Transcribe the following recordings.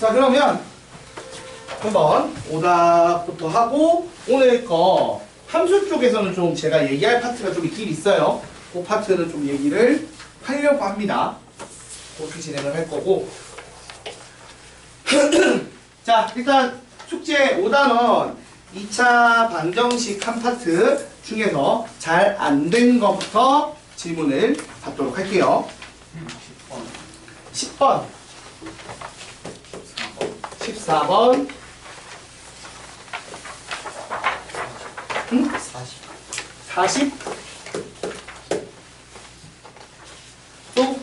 자, 그러면 한번 오답부터 하고 오늘 거 함수 쪽에서는 좀 제가 얘기할 파트가 좀 있긴 있어요. 그 파트는 좀 얘기를 하려고 합니다. 그렇게 진행을 할 거고. 자, 일단 숙제 5단원 2차 방정식 한 파트 중에서 잘 안 된 것부터 질문을 받도록 할게요. 10번, 14번, 40, 또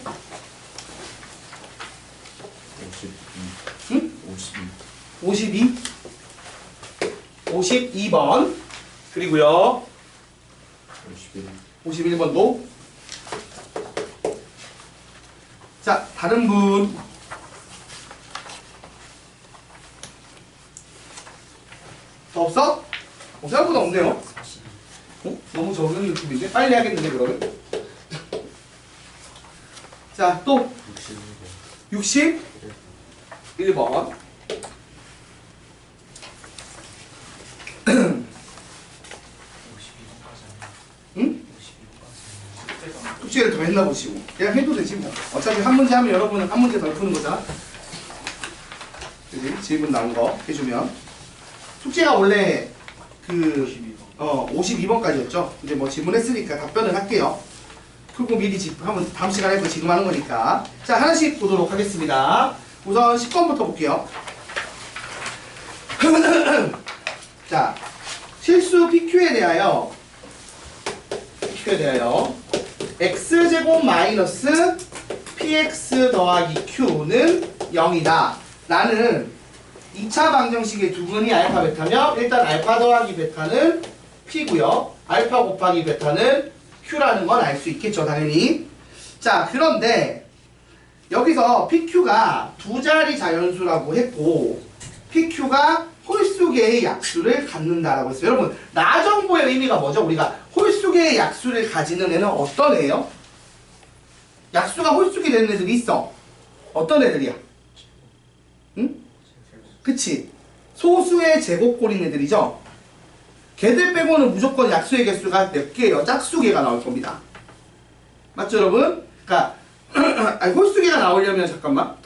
52, 52번, 그리고요 51번도. 자, 다른 분. 더 없어? 생각보다 없네요. 너무 적은 느낌인데? 빨리 하겠는데, 그러면? 자, 또 61번. 응? 숙제를 더 했나 보시고. 그냥 해도 되지 뭐. 어차피 한 문제 하면 여러분은 한 문제 더 푸는 거잖아. 그지? 질문 나온 거 해주면. 숙제가 원래 52번까지였죠. 이제 뭐 질문했으니까 답변을 할게요. 그리고 미리 한번 다음 시간에 또 지금 하는 거니까. 자, 하나씩 보도록 하겠습니다. 우선 10번부터 볼게요. 자, 실수 PQ에 대하여 x제곱 마이너스 px 더하기 q는 0이다 라는 2차 방정식의 두근이 알파 베타며, 일단 알파 더하기 베타는 p고요, 알파 곱하기 베타는 q라는 건 알 수 있겠죠, 당연히. 자, 그런데 여기서 pq가 두 자리 자연수라고 했고 pq가 홀수개의 약수를 갖는다라고 했어요. 여러분, 나정보의 의미가 뭐죠? 우리가 홀수개의 약수를 가지는 애는 어떤 애예요? 약수가 홀수개 되는 애들이 있어. 어떤 애들이야? 응? 그치? 소수의 제곱꼴인 애들이죠? 걔들 빼고는 무조건 약수의 개수가 몇 개예요? 짝수개가 나올 겁니다. 맞죠, 여러분? 그러니까 아니, 홀수개가 나오려면 잠깐만,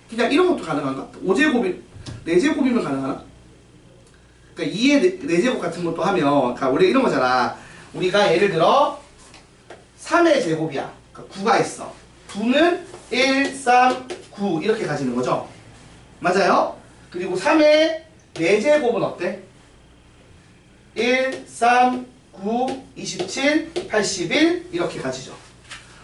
그냥 이런 것도 가능한가? 5제곱이 4제곱이면 가능하나? 그러니까 2의 4제곱 같은 것도 하면, 그러니까 원래 이런 거잖아. 우리가 예를 들어 3의 제곱이야. 그러니까 9가 있어. 9는 1, 3, 9 이렇게 가지는 거죠. 맞아요? 그리고 3의 4제곱은 어때? 1, 3, 9, 27, 81 이렇게 가지죠.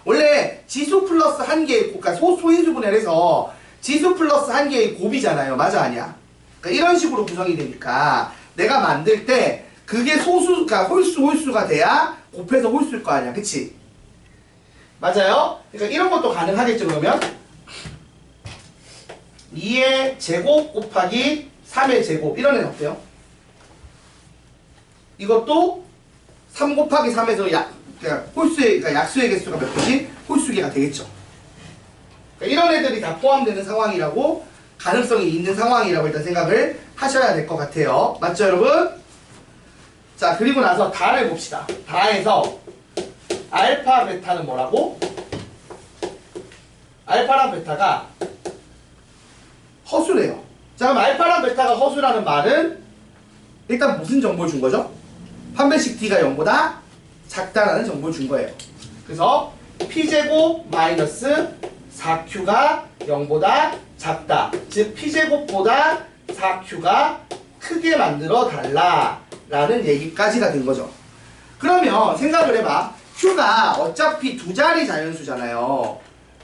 원래 지수 플러스 한 개의 곱, 그러니까 소수인수분해를 해서 지수 플러스 한 개의 곱이잖아요. 맞아, 아니야? 그러니까 이런 식으로 구성이 되니까 내가 만들 때 그게 소수가 홀수가 돼야 곱해서 홀수일 거 아니야. 그치? 맞아요? 그러니까 이런 것도 가능하겠죠, 그러면? 2의 제곱 곱하기 3의 제곱 이런 애는 어때요? 이것도 3 곱하기 3에서 그러니까 약수의 개수가 몇 개지? 홀수개가 되겠죠. 그러니까 이런 애들이 다 포함되는 상황이라고, 가능성이 있는 상황이라고 일단 생각을 하셔야 될 것 같아요. 맞죠, 여러분? 자, 그리고 나서 다를 봅시다. 다에서 알파 베타는 뭐라고? 알파랑 베타가 허수래요. 자, 그럼 알파랑 베타가 허수라는 말은 일단 무슨 정보를 준 거죠? 판별식 D가 0보다 작다라는 정보를 준 거예요. 그래서 P제곱 마이너스 4Q가 0보다 작다. 즉 P제곱보다 4Q가 크게 만들어 달라 라는 얘기까지가 된 거죠. 그러면 생각을 해봐. Q가 어차피 두 자리 자연수잖아요.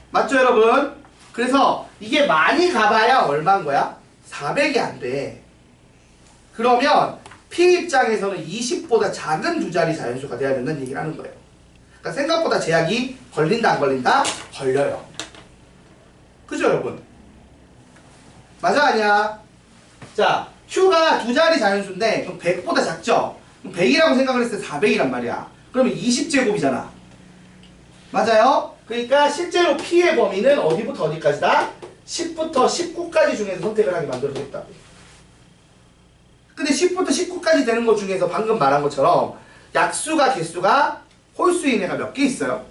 맞죠, 여러분? 그래서 이게 많이 가봐야 얼마인 거야? 400이 안 돼. 그러면 P 입장에서는 20보다 작은 두 자리 자연수가 돼야 된다는 얘기를 하는 거예요. 그러니까 생각보다 제약이 걸린다 안 걸린다? 걸려요. 그죠, 여러분? 맞아, 아니야? 자, Q가 두 자리 자연수인데 그럼 100보다 작죠? 그럼 100이라고 생각을 했을 때 400이란 말이야. 그러면 20제곱이잖아. 맞아요? 그러니까 실제로 P의 범위는 어디부터 어디까지다? 10부터 19까지 중에서 선택을 하게 만들어주겠다. 근데 10부터 19까지 되는 것 중에서 방금 말한 것처럼 약수가 개수가 홀수인 애가 몇 개 있어요?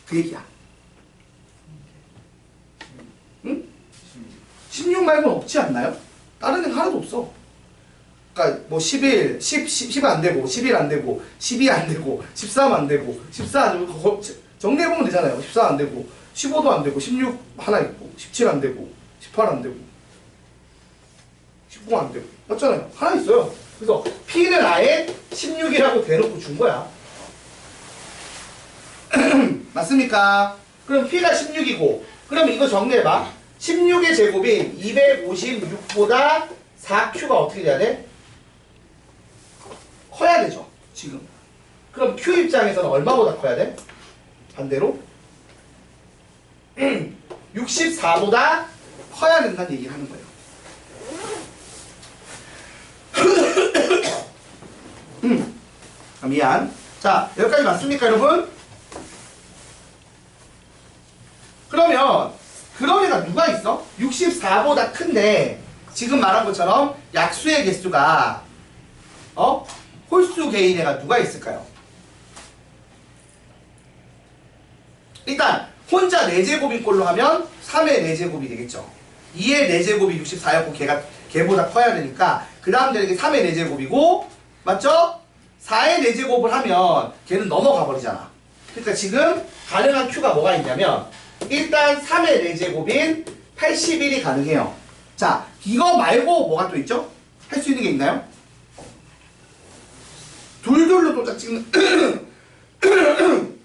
그 얘기야. 응? 16 말고는 없지 않나요? 다른 애가 하나도 없어. 그러니까 뭐 11, 10 안 되고 11 안 되고 12 안 되고 13 안 되고 14 안 되고 정리해보면 되잖아요. 14 안 되고 15도 안 되고 16 하나 있고 17 안 되고 18 안 되고 19 안 되고 맞잖아요. 하나 있어요. 그래서 P는 아예 16이라고 대놓고 준 거야. 맞습니까? 그럼 P가 16이고 그럼 이거 정리해봐. 16의 제곱인 256보다 4Q가 어떻게 돼야 돼? 커야 되죠. 지금. 그럼 Q 입장에서는 얼마보다 커야 돼? 반대로 64보다 커야 된다는 얘기를 하는 거예요. 미안. 자, 여기까지 맞습니까, 여러분? 그러면 그런 애가 누가 있어? 64보다 큰데 지금 말한 것처럼 약수의 개수가 홀수 개인 애가 누가 있을까요? 일단 혼자 4제곱인 꼴로 하면 3의 4제곱이 되겠죠. 2의 4제곱이 64였고 걔보다 커야 되니까 그 다음 되는 게 3의 4제곱이고 맞죠? 4의 4제곱을 하면 걔는 넘어가 버리잖아. 그러니까 지금 가능한 Q가 뭐가 있냐면 일단 3의 4제곱인 81이 가능해요. 자, 이거 말고 뭐가 또 있죠? 할 수 있는 게 있나요? 둘둘로 또 짝짓는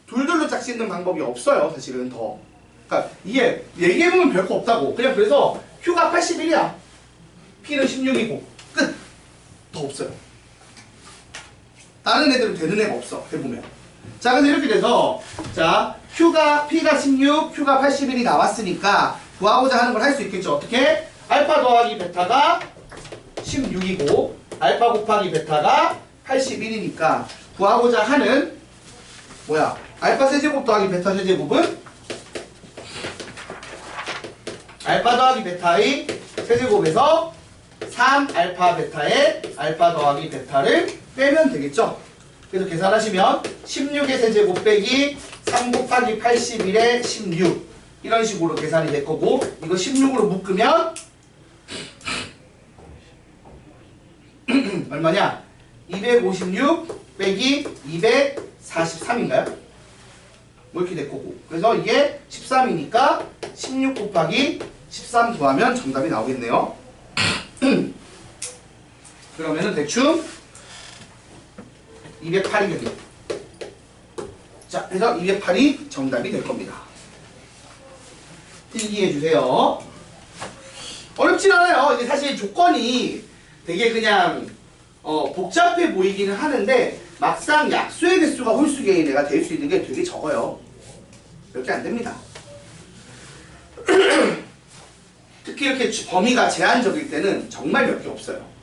둘둘로 짝짓는 방법이 없어요. 사실은 더. 그러니까 이게 얘기해보면 별거 없다고. 그냥 그래서 Q가 81이야. P는 16이고 끝. 더 없어요. 다른 애들은 되는 애가 없어. 해보면. 자, 근데 이렇게 돼서 자 P가 16, Q가 81이 나왔으니까 구하고자 하는 걸 할 수 있겠죠. 어떻게? 알파 더하기 베타가 16이고 알파 곱하기 베타가 81이니까 구하고자 하는 뭐야? 알파 세제곱 더하기 베타 세제곱은 알파 더하기 베타의 세제곱에서 3 알파 베타의 알파 더하기 베타를 빼면 되겠죠. 그래서 계산하시면 16의 세제곱 빼기 3 곱하기 81의 16 이런 식으로 계산이 될 거고 이거 16으로 묶으면 얼마냐? 256 빼기 243인가요? 뭐 이렇게 될 거고 그래서 이게 13이니까 16 곱하기 13 더하면 정답이 나오겠네요. 그러면은 대충 208이겠네요. 자, 그래서 208이 정답이 될 겁니다. 필기해 주세요. 어렵진 않아요. 이제 사실 조건이 되게 그냥 복잡해 보이기는 하는데 막상 약수의 개수가 홀수 개인 애가 될 수 있는 게 되게 적어요. 몇 개 안 됩니다. 특히 이렇게 범위가 제한적일 때는 정말 몇 개 없어요.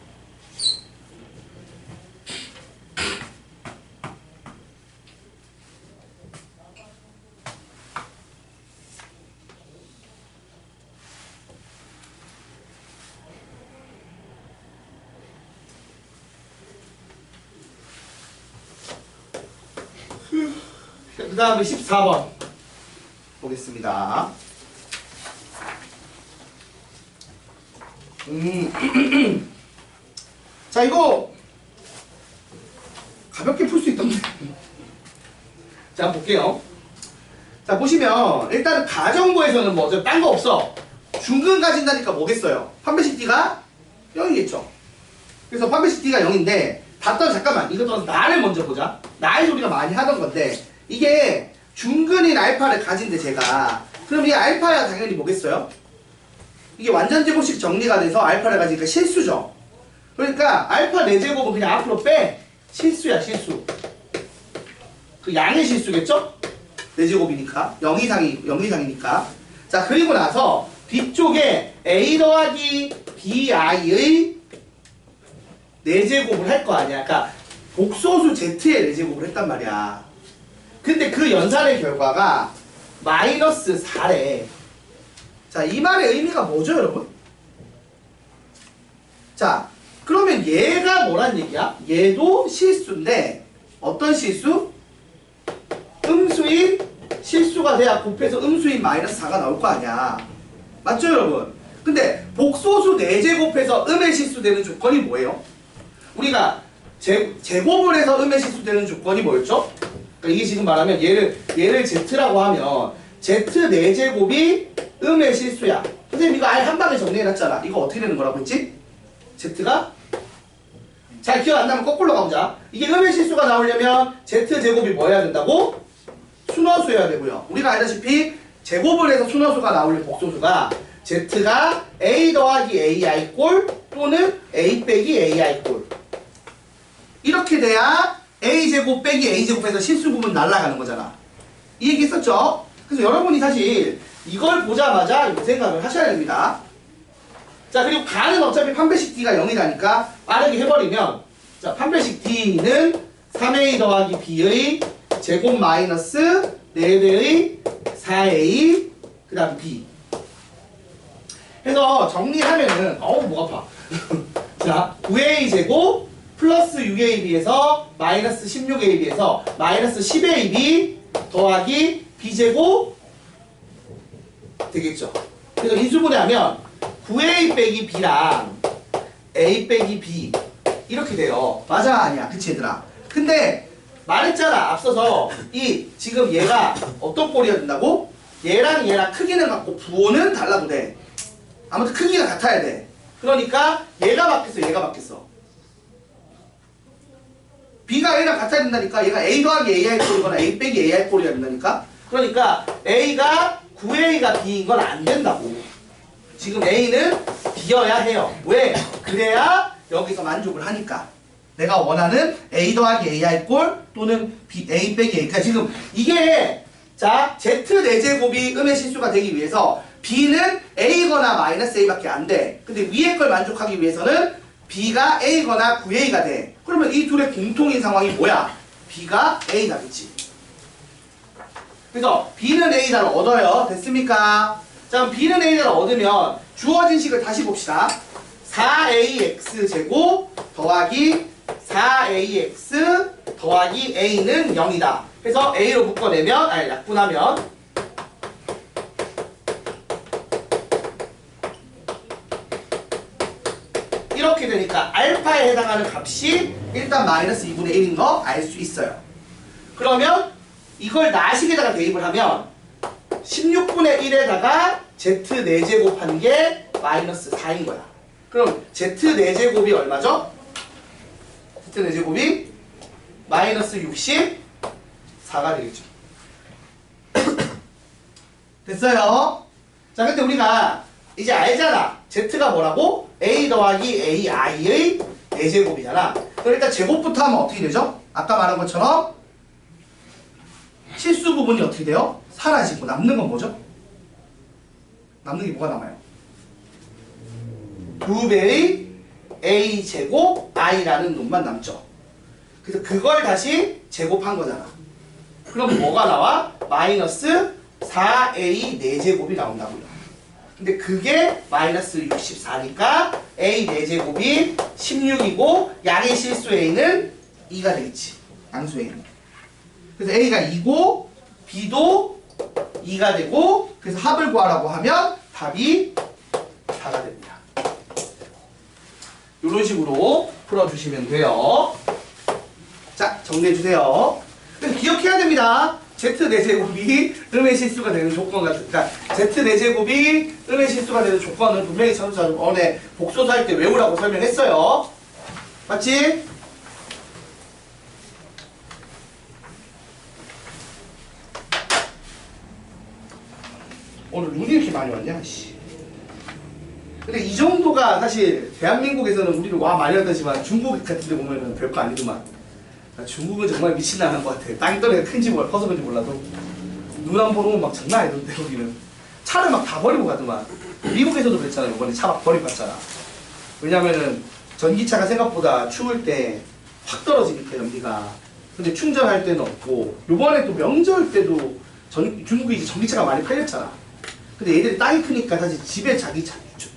그 다음에 14번 보겠습니다. 자, 이거 가볍게 풀 수 있던데. 자, 한번 볼게요. 자, 보시면 일단 가정부에서는 뭐 딴 거 없어. 중근 가진다니까 뭐겠어요? 판별식 D가 0이겠죠. 그래서 판별식 D가 0인데 잠깐만 이거 떠나서 나를 먼저 보자. 나의 우리가 많이 하던 건데 이게 중근인 알파를 가진데 제가 그럼 이 알파야 당연히 뭐겠어요? 이게 완전 제곱식 정리가 돼서 알파를 가지니까 실수죠. 그러니까 알파 4제곱은 그냥 앞으로 빼. 실수야 실수. 그 양의 실수겠죠? 4제곱이니까 0 이상이니까. 자, 그리고 나서 뒤쪽에 a 더하기 bi의 4제곱을 할 거 아니야. 그러니까 복소수 z의 4제곱을 했단 말이야. 근데 그 연산의 결과가 마이너스 4래. 자, 이 말의 의미가 뭐죠, 여러분? 자, 그러면 얘가 뭐란 얘기야? 얘도 실수인데 어떤 실수? 음수인 실수가 돼야 곱해서 음수인 마이너스 4가 나올 거 아니야. 맞죠, 여러분? 근데 복소수 4제곱해서 음의 실수되는 조건이 뭐예요? 우리가 제곱을 해서 음의 실수되는 조건이 뭐였죠? 그러니까 이게 지금 말하면 얘를 Z라고 하면 Z 4제곱이 음의 실수야. 선생님 이거 아예 한 방에 정리해놨잖아. 이거 어떻게 되는 거라고 했지? Z가? 잘 기억 안 나면 거꾸로 가보자. 이게 음의 실수가 나오려면 Z제곱이 뭐 해야 된다고? 순허수여야 되고요. 우리가 알다시피 제곱을 해서 순허수가 나오려면 복소수가 Z가 A 더하기 AI 꼴 또는 A 빼기 AI 꼴 이렇게 돼야 A제곱 빼기 A제곱에서 실수 부분 날아가는 거잖아. 이 얘기 했었죠? 그래서 여러분이 사실 이걸 보자마자 이 생각을 하셔야 됩니다. 자, 그리고 가는 어차피 판별식 D가 0이라니까 빠르게 해버리면 자, 판별식 D는 3A 더하기 B의 제곱 마이너스 4배의 4A 그 다음 B 해서 정리하면은 목 아파. 자, 9A 제곱 플러스 6AB에서 마이너스 16AB에서 마이너스 10AB 더하기 B제곱 되겠죠. 그래서 인수분해하면 9A 빼기 B랑 A 빼기 B 이렇게 돼요. 맞아 아니야? 그치 얘들아? 근데 말했잖아 앞서서 이 지금 얘가 어떤 꼴이어야 된다고? 얘랑 크기는 같고 부호는 달라도 돼. 아무튼 크기가 같아야 돼. 그러니까 얘가 바뀌었어 얘가 바뀌었어. B가 A랑 같아야 된다니까. 얘가 A 더하기 AI 꼴이거나 A 빼기 AI 꼴이어야 된다니까. 그러니까 A가 9A가 B인 건 안 된다고. 지금 A는 B여야 해요. 왜? 그래야 여기서 만족을 하니까. 내가 원하는 A 더하기 AI 꼴 또는 A 빼기 A. 그러니까 지금 이게 자 Z 4제곱이 음의 실수가 되기 위해서 B는 A거나 마이너스 A밖에 안 돼. 근데 위에 걸 만족하기 위해서는 B가 A거나 9A가 돼. 그러면 이 둘의 공통인 상황이 뭐야? B가 A가겠지. 그래서 B는 A를 얻어요. 됐습니까? 자, 그럼 B는 A를 얻으면 주어진 식을 다시 봅시다. 4AX 제곱 더하기 4AX 더하기 A는 0이다. 그래서 A로 묶어내면, 약분하면 이렇게 되니까 알파에 해당하는 값이 일단 마이너스 2분의 1인 거 알 수 있어요. 그러면 이걸 나식에다가 대입을 하면 16분의 1에다가 Z 4제곱 한 게 마이너스 4인 거야. 그럼 Z 4제곱이 얼마죠? Z 4제곱이 마이너스 64가 되겠죠. 됐어요? 자, 근데 우리가 이제 알잖아. Z가 뭐라고? A 더하기 AI의 4제곱이잖아. 그럼 일단 제곱부터 하면 어떻게 되죠? 아까 말한 것처럼 실수 부분이 어떻게 돼요? 사라지고 남는 건 뭐죠? 남는 게 뭐가 남아요? 2배의 A제곱 I라는 놈만 남죠. 그래서 그걸 다시 제곱한 거잖아. 그럼 뭐가 나와? 마이너스 4A 4제곱이 나온다고요. 근데 그게 마이너스 64니까 A 4제곱이 16이고 양의 실수 A는 2가 되겠지. 양수 A는. 그래서 A가 2고 B도 2가 되고 그래서 합을 구하라고 하면 답이 4가 됩니다. 이런 식으로 풀어주시면 돼요. 자, 정리해주세요. 그래서 기억해야 됩니다. Z 4제곱이 음의 실수가 되는 조건 같은, 그러니까 Z 4제곱이 음의 실수가 되는 조건은 분명히 전에 복소수 할 때 외우라고 설명했어요. 맞지? 오늘 눈이 이렇게 많이 왔냐? 씨. 근데 이 정도가 사실 대한민국에서는 우리를 와 많이 하더지만 중국 같은 데 보면은 별거 아니더만. 중국은 정말 미친 나라인 것 같아. 땅이 떠내가 큰지 커서 그런지 몰라도 눈 안 보면 막 장난 아니던데 거기는. 차를 막 다 버리고 가더만. 미국에서도 그랬잖아. 이번에 차 막 버리고 갔잖아. 왜냐면은 전기차가 생각보다 추울 때 확 떨어지니까 연비가. 근데 충전할 때는 없고 요번에 또 명절 때도 중국이 이제 전기차가 많이 팔렸잖아. 근데 얘들이 땅이 크니까 사실 집에 자기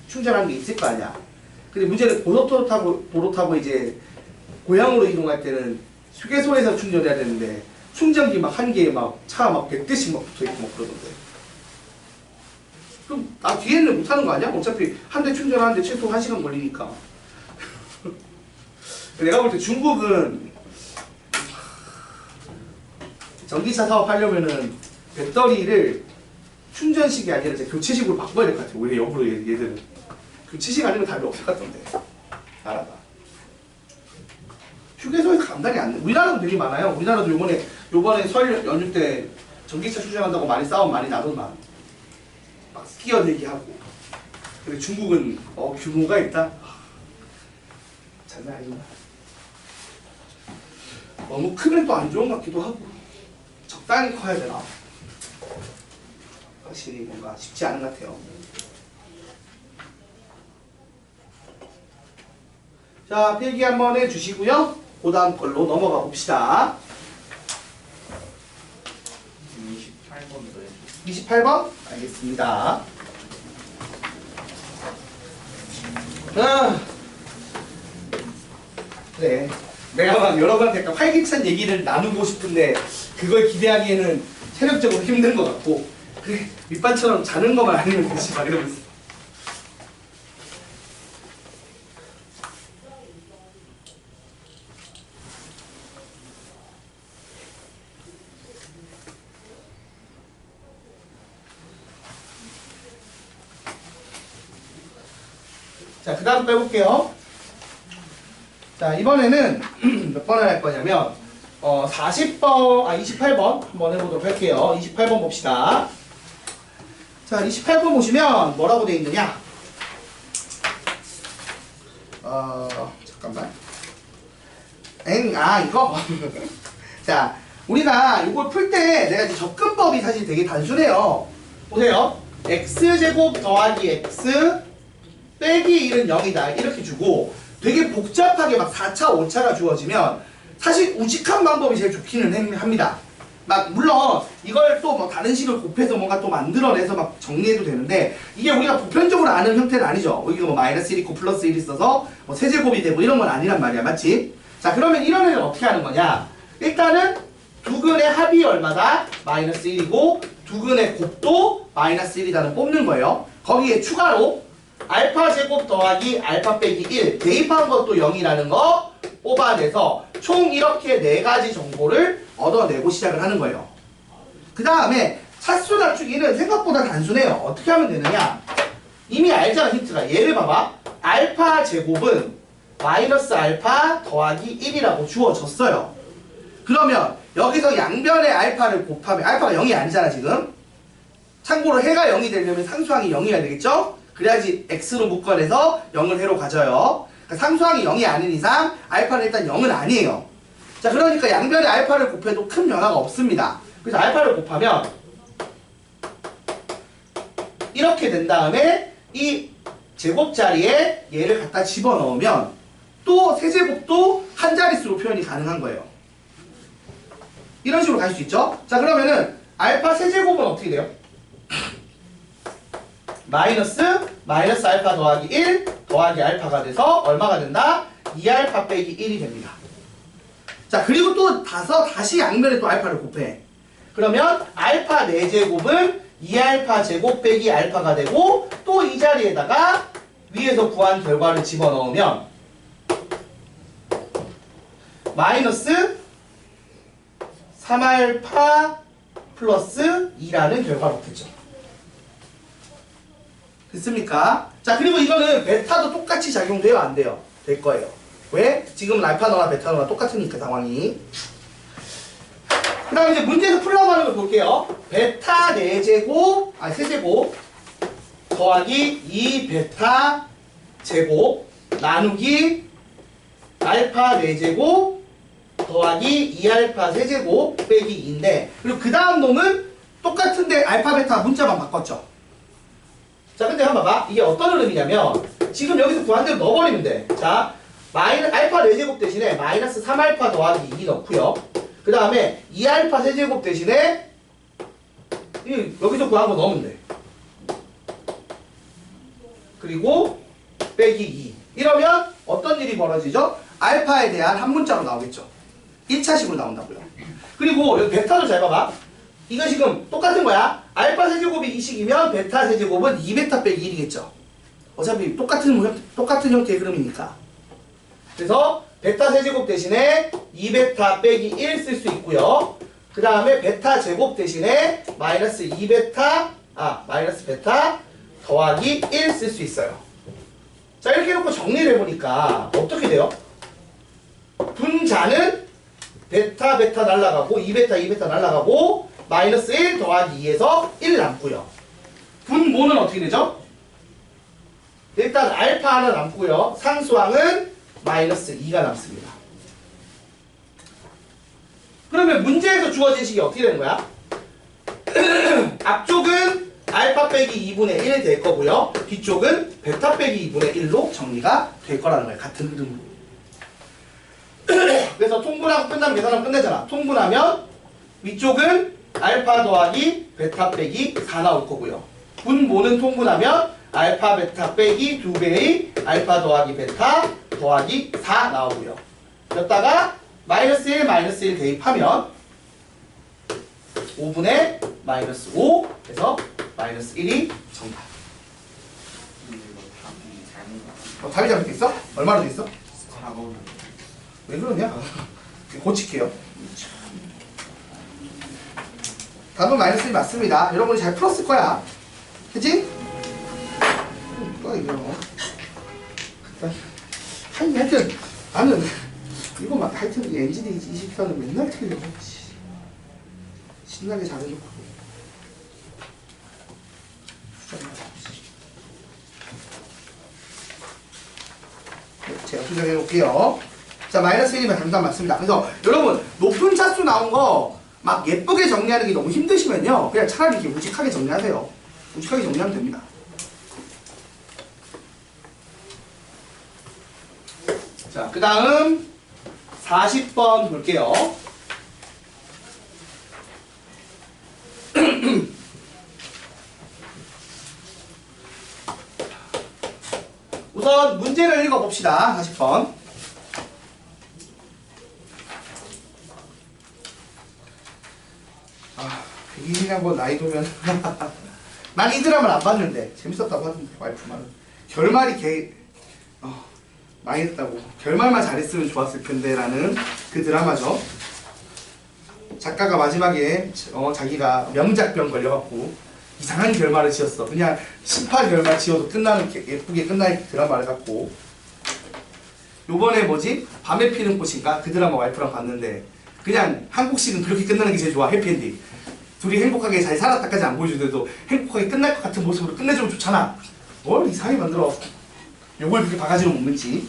충전하는 게 있을 거 아니야. 근데 문제는 도로 타고 이제 고향으로 이동할 때는 휴게소에서 충전해야 되는데 충전기 막 한 개에 막 차 막 100대씩 막 붙어있고 막 그러던데. 그럼 뒤에는 못 하는 거 아니야? 어차피 한 대 충전하는데 최소 1시간 걸리니까. 내가 볼 때 중국은 전기차 사업하려면은 배터리를 충전식이 아니라 이제 교체식으로 바꿔야 될 것 같아. 오히려 역으로 얘들은 교체식 아니면 답이 없을 것 같던데. 알아봐. 휴게소에서 감당이 안 돼. 우리나라도 되게 많아요. 우리나라도 요번에 설 연휴 때 전기차 충전한다고 많이 싸움 많이 나더만. 막 끼어들기 하고. 근데 중국은 규모가 있다. 장난 아니구나. 너무 크면 또 안 좋은 것 같기도 하고. 적당히 커야 되나? 확실히 뭔가 쉽지 않은 것 같아요. 자, 필기 한번 해주시고요. 그 다음 걸로 넘어가 봅시다. 28번도 28번? 알겠습니다. 네. 내가 막 여러분한테 약간 활기찬 얘기를 나누고 싶은데 그걸 기대하기에는 체력적으로 힘든 것 같고 그래 밑반처럼 자는 것만 아니면 되지 막 이러면서 자, 그 다음 빼볼게요. 자, 이번에는 몇 번을 할 거냐면 28번 한번 해보도록 할게요. 28번 봅시다. 자, 28번 보시면 뭐라고 되어 있느냐? 잠깐만. 이거? 자, 우리가 이걸 풀 때 내가 이제 접근법이 사실 되게 단순해요. 보세요. x제곱 더하기 x 빼기 1은 0이다. 이렇게 주고 되게 복잡하게 막 4차, 5차가 주어지면 사실 우직한 방법이 제일 좋기는 합니다. 막 물론 이걸 또 뭐 다른 식을 곱해서 뭔가 또 만들어내서 막 정리해도 되는데 이게 우리가 보편적으로 아는 형태는 아니죠. 이게 뭐 마이너스 1 있고 플러스 1 있어서 뭐 세제곱이 되고 이런 건 아니란 말이야. 맞지? 자, 그러면 이런 애는 어떻게 하는 거냐? 일단은 두 근의 합이 얼마다? 마이너스 1이고 두 근의 곱도 마이너스 1이다는 뽑는 거예요. 거기에 추가로 알파 제곱 더하기 알파 빼기 1 대입한 것도 0이라는 거 뽑아내서 총 이렇게 4가지 정보를 얻어내고 시작을 하는 거예요. 그 다음에 차수 낮추기는 생각보다 단순해요. 어떻게 하면 되느냐? 이미 알잖아, 힌트가. 얘를 봐봐. 알파 제곱은 마이너스 알파 더하기 1이라고 주어졌어요. 그러면 여기서 양변의 알파를 곱하면 알파가 0이 아니잖아 지금. 참고로 해가 0이 되려면 상수항이 0이어야 되겠죠? 그래야지 x로 묶어내서 0을 해로 가져요. 그러니까 상수항이 0이 아닌 이상 알파는 일단 0은 아니에요. 자, 그러니까 양변의 알파를 곱해도 큰 변화가 없습니다. 그래서 알파를 곱하면 이렇게 된 다음에 이 제곱 자리에 얘를 갖다 집어넣으면 또 세제곱도 한 자릿수로 표현이 가능한 거예요. 이런 식으로 갈 수 있죠? 자, 그러면은 알파 세제곱은 어떻게 돼요? 마이너스 알파 더하기 1 더하기 알파가 돼서 얼마가 된다? 2알파 빼기 1이 됩니다. 자, 그리고 또 다시 양면에 또 알파를 곱해. 그러면 알파 4제곱은 2알파 제곱 빼기 알파가 되고 또 이 자리에다가 위에서 구한 결과를 집어넣으면 마이너스 3알파 플러스 2라는 결과가 붙죠. 됐습니까? 자, 그리고 이거는 베타도 똑같이 작용돼요? 안 돼요? 될 거예요. 왜? 지금은 알파 너나 베타 너나 똑같으니까 상황이. 그 다음에 이제 문제에서 풀려고 하는 걸 볼게요. 베타 4제곱, 세제곱 더하기 2베타 제곱 나누기 알파 4제곱 더하기 2알파 세제곱 빼기 2인데 그리고 그 다음 놈은 똑같은데 알파 베타 문자만 바꿨죠. 자, 근데 한번 봐봐. 이게 어떤 흐름이냐면 지금 여기서 구한 대로 넣어버리면 돼. 자, 알파 4제곱 대신에 마이너스 3알파 더하기 2 넣고요. 그 다음에 2알파 세제곱 대신에 여기서 구한 거 넣으면 돼. 그리고 빼기 2. 이러면 어떤 일이 벌어지죠? 알파에 대한 한 문자로 나오겠죠. 1차식으로 나온다고요. 그리고 여기 베타도 잘 봐봐. 이거 지금 똑같은 거야. 알파 세제곱이 2식이면 베타 세제곱은 2베타 빼기 1이겠죠. 어차피 똑같은 형태의 흐름이니까. 그래서 베타 세제곱 대신에 2베타 빼기 1 쓸 수 있고요. 그 다음에 베타 제곱 대신에 마이너스 베타 더하기 1 쓸 수 있어요. 자, 이렇게 해놓고 정리를 해보니까 어떻게 돼요? 분자는 베타 날라가고 2베타 날라가고 마이너스 1 더하기 2에서 1 남고요. 분모는 어떻게 되죠? 일단 알파 하나 남고요. 상수항은 마이너스 2가 남습니다. 그러면 문제에서 주어진 식이 어떻게 되는 거야? 앞쪽은 알파 빼기 2분의 1 될 거고요. 뒤쪽은 베타 빼기 2분의 1로 정리가 될 거라는 거예요. 같은 흐름으로. 그래서 통분하고 끝나면 계산하면 끝내잖아. 통분하면 위쪽은 알파 더하기 베타 빼기 4 나올 거고요. 분모는 통분하면 알파 베타 빼기 2배의 알파 더하기 베타 더하기 4 나오고요. 여기다가 마이너스 1 대입하면 5분의 마이너스 5 해서 마이너스 1이 정답. 답이 잘못됐어? 얼마나 됐어? 4번. 왜 그러냐? 고칠게요. 답은 마이너스 1 맞습니다. 여러분이 잘 풀었을 거야. 그치? 누가 이거 하여튼 나는 이거 막 하여튼 엔진이 20편은 맨날 틀려. 신나게 잘해놓고 제가 수정해 놓을게요. 자, 마이너스 1이면 정답 맞습니다. 그래서 여러분 높은 차수 나온 거 막 예쁘게 정리하는 게 너무 힘드시면요, 그냥 차라리 이렇게 우직하게 정리하세요. 우직하게 정리하면 됩니다. 자, 그 다음 40번 볼게요. 우선 문제를 읽어봅시다. 40번. 백일이라고 나이 도면 난 이 드라마를 안 봤는데 재밌었다고 하던데 와이프만 결말이 망했다고, 결말만 잘했으면 좋았을 텐데 라는 그 드라마죠. 작가가 마지막에 자기가 명작병 걸려갖고 이상한 결말을 지었어. 그냥 18결말 지어도 끝나는 예쁘게 끝날 드라마를 갖고, 요번에 뭐지? 밤에 피는 꽃인가? 그 드라마 와이프랑 봤는데 그냥 한국식은 그렇게 끝나는 게 제일 좋아. 해피엔딩. 둘이 행복하게 잘 살았다까지 안 보여주더라도 행복하게 끝날 것 같은 모습으로 끝내주면 좋잖아. 뭘 이상하게 만들어. 요걸 그렇게 바가지로 먹는지.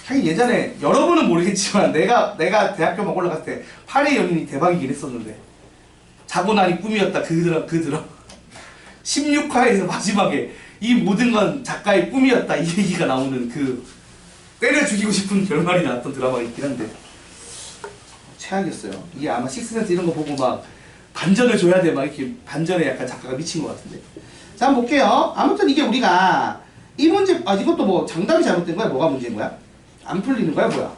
하긴 예전에 여러분은 모르겠지만 내가 대학교만 올라갔을 때 8의 연인이 대박이긴 했었는데, 자고 나니 꿈이었다 그 드라마 16화에서 마지막에 이 모든 건 작가의 꿈이었다 이 얘기가 나오는 그 때려 죽이고 싶은 결말이 나왔던 드라마가 있긴 한데 최악이었어요. 이게 아마 식스센스 이런 거 보고 막 반전을 줘야 돼 막 이렇게 반전에 약간 작가가 미친 것 같은데. 자, 한번 볼게요. 아무튼 이게 우리가 이 문제, 이것도 뭐 정답이 잘못된 거야? 뭐가 문제인 거야? 안 풀리는 거야? 뭐야?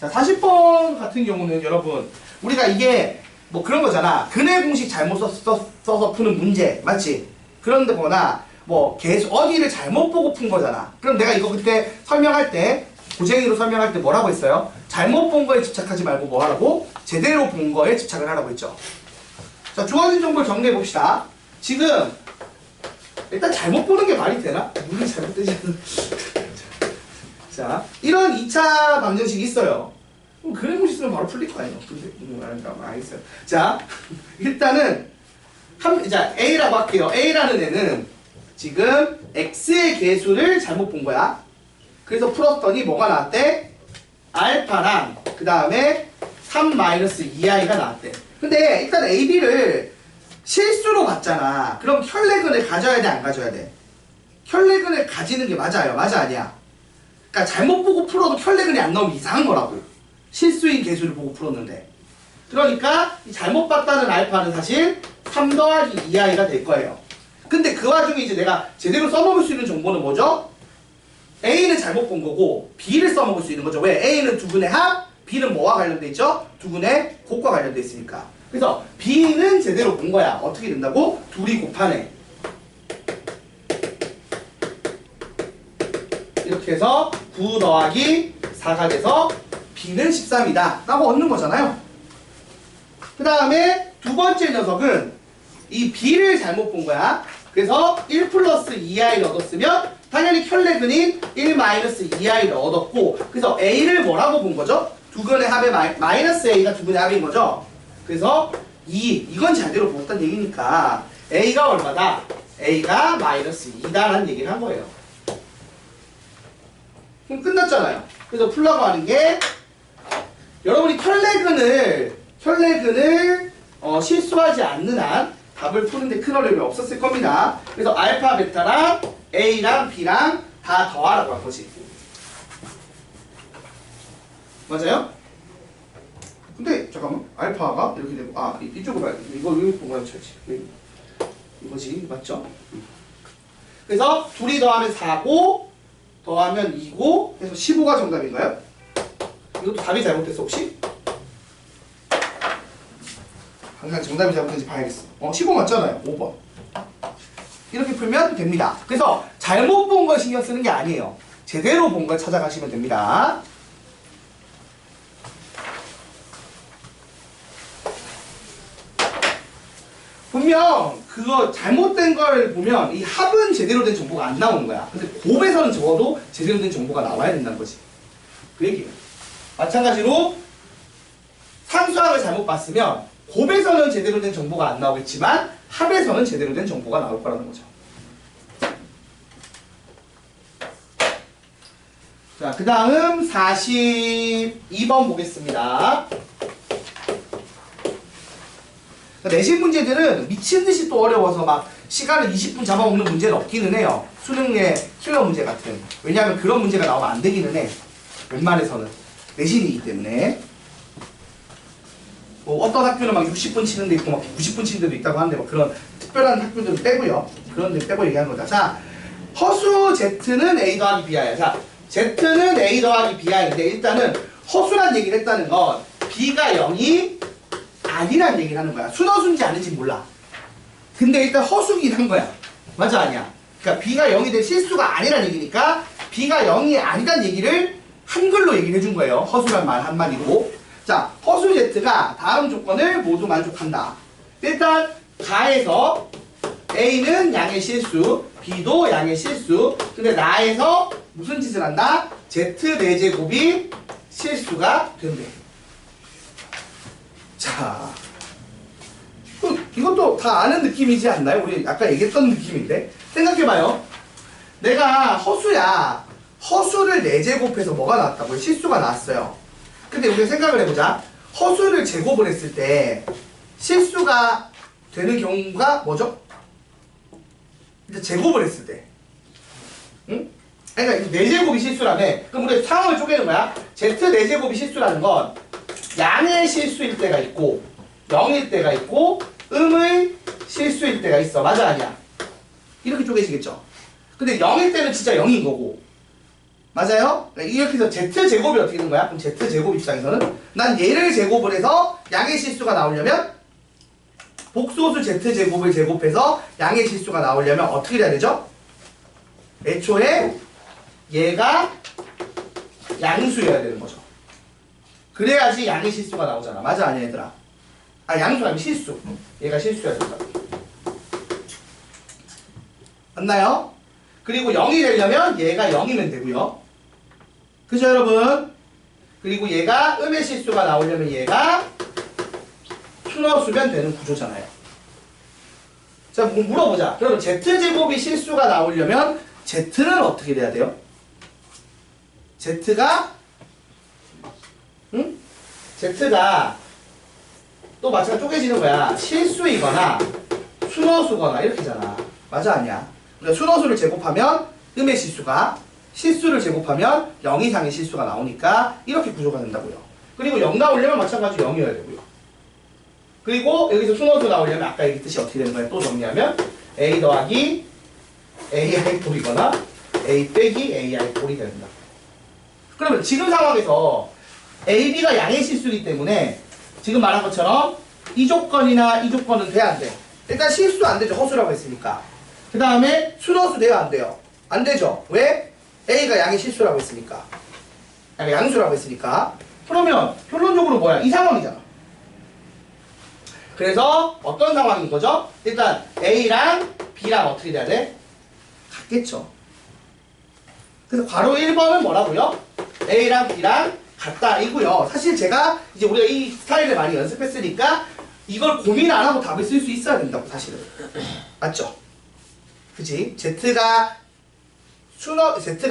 자, 40번 같은 경우는 여러분 우리가 이게 뭐 그런 거잖아. 근해 공식 잘못 써서 푸는 문제 맞지? 그런 데거나 뭐 계속 어디를 잘못 보고 푼 거잖아. 그럼 내가 이거 그때 설명할 때 고쟁이로 설명할 때 뭐라고 했어요? 잘못 본 거에 집착하지 말고 뭐 하라고? 제대로 본 거에 집착을 하라고 했죠. 자, 주어진 정보를 정리해 봅시다. 지금 일단 잘못 보는 게 말이 되나? 물이 잘못되지 않는. 자, 이런 2차 방정식이 있어요. 그럼 근해 공식 쓰면 바로 풀릴 거 아니에요. 근데 알겠어요. 자, 일단은 자, A라고 할게요. A라는 애는 지금 X의 개수를 잘못 본 거야. 그래서 풀었더니 뭐가 나왔대? 알파랑 그 다음에 3-2i가 나왔대. 근데 일단 AB를 실수로 봤잖아. 그럼 혈내근을 가져야 돼, 안 가져야 돼? 혈내근을 가지는 게 맞아요. 맞아, 아니야? 그러니까 잘못 보고 풀어도 혈내근이 안 나오면 이상한 거라고. 실수인 개수를 보고 풀었는데. 그러니까 이 잘못 봤다는 알파는 사실 3-2i가 될 거예요. 근데 그 와중에 이제 내가 제대로 써먹을 수 있는 정보는 뭐죠? A는 잘못 본 거고 B를 써먹을 수 있는 거죠. 왜? A는 두근의 합, B는 뭐와 관련돼 있죠? 두근의 곱과 관련돼 있으니까. 그래서 B는 제대로 본 거야. 어떻게 된다고? 둘이 곱하네. 이렇게 해서 9 더하기 4가 돼서 B는 13이다 라고 얻는 거잖아요. 그 다음에 두 번째 녀석은 이 B를 잘못 본 거야. 그래서 1 플러스 2i를 얻었으면 당연히 켤레근인 1 마이너스 2i를 얻었고, 그래서 A를 뭐라고 본 거죠? 두근의 합의 마이너스 A가 두근의 합인 거죠. 그래서 이건 제대로 보았다는 얘기니까 A가 얼마다? A가 마이너스 2다라는 얘기를 한 거예요. 그럼 끝났잖아요. 그래서 풀라고 하는 게 여러분이 켤레근을 실수하지 않는 한 답을 푸는데 큰 어려움이 없었을 겁니다. 그래서 알파, 베타랑 A랑 B랑 다 더하라고 한 거지. 맞아요? 근데 잠깐만, 알파가 이렇게 되고, 이쪽으로 봐야 돼. 이거 뭐야, 쳐야지. 이거지, 맞죠? 그래서 둘이 더하면 4고 더하면 2고 해서 15가 정답인가요? 이것도 답이 잘못됐어 혹시? 항상 정답이 잘못된지 봐야겠어. 15 맞잖아요. 5번. 이렇게 풀면 됩니다. 그래서 잘못 본 걸 신경 쓰는 게 아니에요. 제대로 본 걸 찾아가시면 됩니다. 분명 그거 잘못된 걸 보면 이 합은 제대로 된 정보가 안 나오는 거야. 근데 곱에서는 적어도 제대로 된 정보가 나와야 된다는 거지. 그 얘기예요. 마찬가지로 상수항을 잘못 봤으면 곱에서는 제대로 된 정보가 안 나오겠지만 합에서는 제대로 된 정보가 나올 거라는 거죠. 자, 그 다음 42번 보겠습니다. 내신 문제들은 미친듯이 또 어려워서 막 시간을 20분 잡아먹는 문제는 없기는 해요. 수능의 킬러 문제 같은. 왜냐하면 그런 문제가 나오면 안 되기는 해. 웬만해서는. 내신이기 때문에. 뭐 어떤 학교는 막 60분 치는 데 있고 막 90분 치는 데도 있다고 하는데 뭐 그런 특별한 학교들은 빼고요. 그런 데 빼고 얘기하는 거다. 자, 허수 Z는 A 더하기 B야. 자, Z는 A 더하기 B야인데 일단은 허수란 얘기를 했다는 건 B가 0이 아니란 얘기를 하는 거야. 순허수인지 아닌지 몰라. 근데 일단 허수긴 한 거야. 맞아 아니야? 그러니까 B가 0이 된 실수가 아니란 얘기니까 B가 0이 아니란 얘기를 한글로 얘기를 해준 거예요. 허수란 말 한마디로. 자, 허수 Z가 다음 조건을 모두 만족한다. 일단 가에서 A는 양의 실수, B도 양의 실수. 근데 나에서 무슨 짓을 한다? Z 4제곱이 실수가 된대. 자, 이것도 다 아는 느낌이지 않나요? 우리 아까 얘기했던 느낌인데. 생각해봐요. 내가 허수야. 허수를 4제곱해서 뭐가 나왔다고요? 실수가 나왔어요. 근데 우리가 생각을 해보자. 허수를 제곱을 했을 때 실수가 되는 경우가 뭐죠? 일단 제곱을 했을 때. 응? 그러니까 4제곱이 실수라며. 그럼 우리 상황을 쪼개는 거야. Z 4제곱이 실수라는 건 양의 실수일 때가 있고 0일 때가 있고 음의 실수일 때가 있어. 맞아 아니야? 이렇게 쪼개지겠죠. 근데 0일 때는 진짜 0인 거고. 맞아요? 이렇게 해서 Z제곱이 어떻게 되는 거야? 그럼 Z제곱 입장에서는 난 얘를 제곱을 해서 양의 실수가 나오려면 복소수 Z제곱을 제곱해서 양의 실수가 나오려면 어떻게 돼야 되죠? 애초에 얘가 양수여야 되는 거죠. 그래야지 양의 실수가 나오잖아. 맞아 아니야 얘들아? 양수 아니면 실수. 얘가 실수여야 된다. 맞나요? 그리고 0이 되려면 얘가 0이면 되고요. 그죠 여러분? 그리고 얘가 음의 실수가 나오려면 얘가 순허수면 되는 구조잖아요. 자, 물어보자. 그럼 Z제곱이 실수가 나오려면 Z는 어떻게 돼야 돼요? Z가 Z가 또 마찬가지로 쪼개지는 거야. 실수이거나 순허수거나 이렇게잖아. 맞아 아니야? 그러니까 순허수를 제곱하면 음의 실수가, 실수를 제곱하면 0 이상의 실수가 나오니까 이렇게 구조가 된다고요. 그리고 0 나오려면 마찬가지로 0이어야 되고요. 그리고 여기서 순허수 나오려면 아까 얘기했듯이 어떻게 되는 거야? 또 정리하면 A 더하기 AI 꼴이거나 A 빼기 AI 꼴이 된다. 그러면 지금 상황에서 AB가 양의 실수이기 때문에 지금 말한 것처럼 이 조건이나 이 조건은 돼야 안 돼. 일단 실수 안 되죠. 허수라고 했으니까. 그 다음에 순허수 돼요? 안 돼요? 안 되죠. 왜? A가 양의 실수라고 했으니까. 양수라고 했으니까. 그러면 결론적으로 뭐야? 이 상황이잖아. 그래서 어떤 상황인 거죠? 일단 A랑 B랑 어떻게 돼야 돼? 같겠죠. 그래서 괄호 1번은 뭐라고요? A랑 B랑 같다 이고요. 사실 제가 이제 우리가 이 스타일을 많이 연습했으니까 이걸 고민 안 하고 답을 쓸 수 있어야 된다고 사실은. 맞죠? 그치? Z가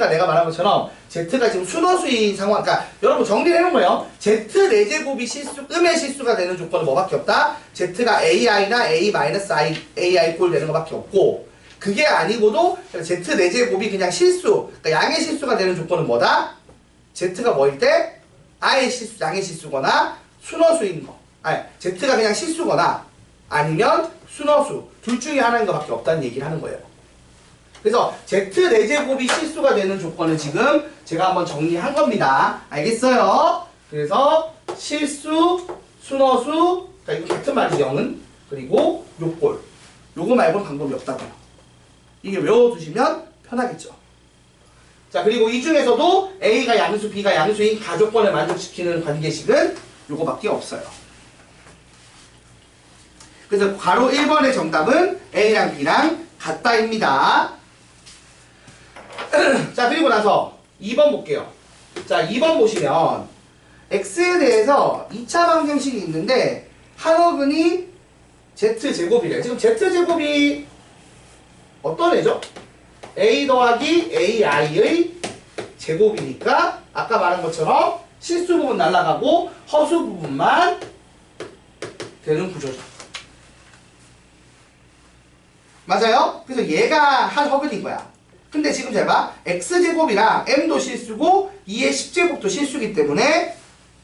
내가 말한 것처럼 Z가 지금 순허수인 상황, 그러니까 여러분 정리를 해놓은 거예요. Z 4제곱이 음의 실수가 되는 조건은 뭐밖에 없다? Z가 AI나 A-AI 꼴 되는 것밖에 없고, 그게 아니고도 Z 4제곱이 그냥 실수, 그러니까 양의 실수가 되는 조건은 뭐다? Z가 뭐일 때? 양의 실수거나 순허수인 거. 아니, Z가 그냥 실수거나 아니면 순허수, 둘 중에 하나인 것밖에 없다는 얘기를 하는 거예요. 그래서 Z 4제곱이 실수가 되는 조건은 지금 제가 한번 정리한 겁니다. 알겠어요? 그래서 실수, 순허수, 그러니까 이거 같은 말이죠. 0은. 그리고 요꼴. 요거 말고는 방법이 없다고요. 이게 외워두시면 편하겠죠. 자, 그리고 이 중에서도 A가 양수, B가 양수인 가조건을 만족시키는 관계식은 요거밖에 없어요. 그래서 괄호 1번의 정답은 A랑 B랑 같다입니다. 자, 그리고 나서 2번 볼게요. 자, 2번 보시면 X에 대해서 2차 방정식이 있는데 한어근이 Z제곱이래요. 지금 Z제곱이 어떤 애죠? A 더하기 AI의 제곱이니까 아까 말한 것처럼 실수 부분 날아가고 허수 부분만 되는 구조죠. 맞아요? 그래서 얘가 한 허근인 거야. 근데 지금 잘 봐. X제곱이랑 M도 실수고 2의 10제곱도 실수기 때문에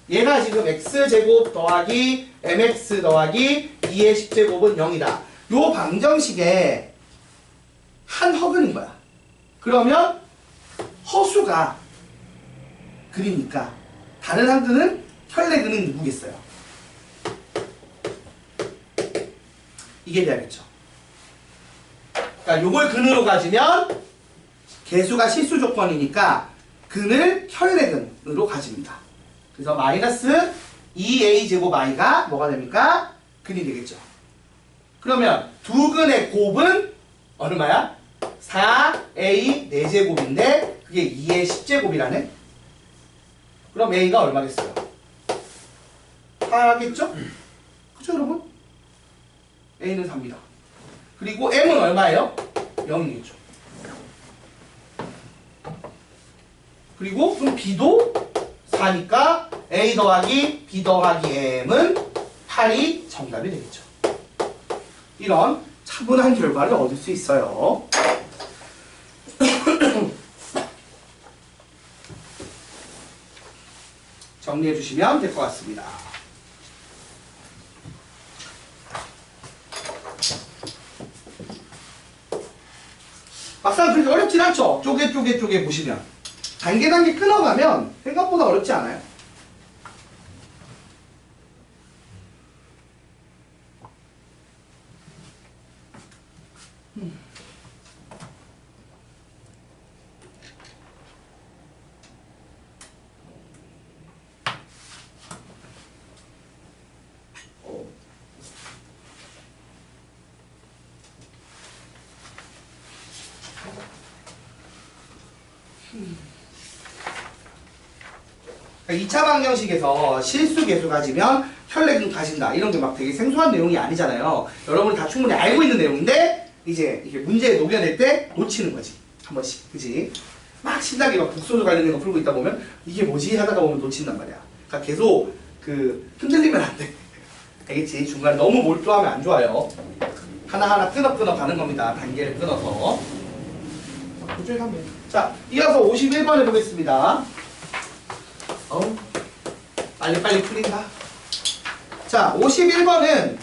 얘가 지금 X제곱 더하기 MX 더하기 2의 10제곱은 0이다. 요 방정식에 한 허근인 거야. 그러면 허수가 근이니까 다른 한근은 혈내근은 누구겠어요? 이게 돼야겠죠. 그러니까 요걸 근으로 가지면 개수가 실수 조건이니까 근을 혈내근으로 가집니다. 그래서 마이너스 2a제곱 i가 뭐가 됩니까? 근이 되겠죠. 그러면 두 근의 곱은 얼마야? 4a 4제곱인데 그게 2의 10제곱이라네? 그럼 a가 얼마겠어요? 4겠죠? 그죠 여러분? a는 4입니다. 그리고 m은 얼마예요? 0이겠죠. 그리고 그럼 b도 4니까 a 더하기 b 더하기 m은 8이 정답이 되겠죠. 이런 차분한 결과를 얻을 수 있어요. 정리해 주시면 될 것 같습니다. 막상 그렇게 어렵진 않죠? 쪼개 보시면 단계 끊어가면 생각보다 어렵지 않아요. 그러니까 2차 방정식에서 실수 개수 가지면 혈내근 가진다 이런 게 막 되게 생소한 내용이 아니잖아요. 여러분이 다 충분히 알고 있는 내용인데 이제 이렇게 문제에 녹여낼 때 놓치는 거지. 한 번씩. 그치? 막 신나게 막 북소수 관련된 거 풀고 있다 보면 이게 뭐지? 하다가 보면 놓친단 말이야. 그러니까 계속 흔들리면 안 돼. 알겠지? 중간에 너무 몰두하면 안 좋아요. 하나하나 끊어 가는 겁니다. 단계를 끊어서. 자, 이어서 51번 해보겠습니다. 빨리 풀린다. 자, 51번은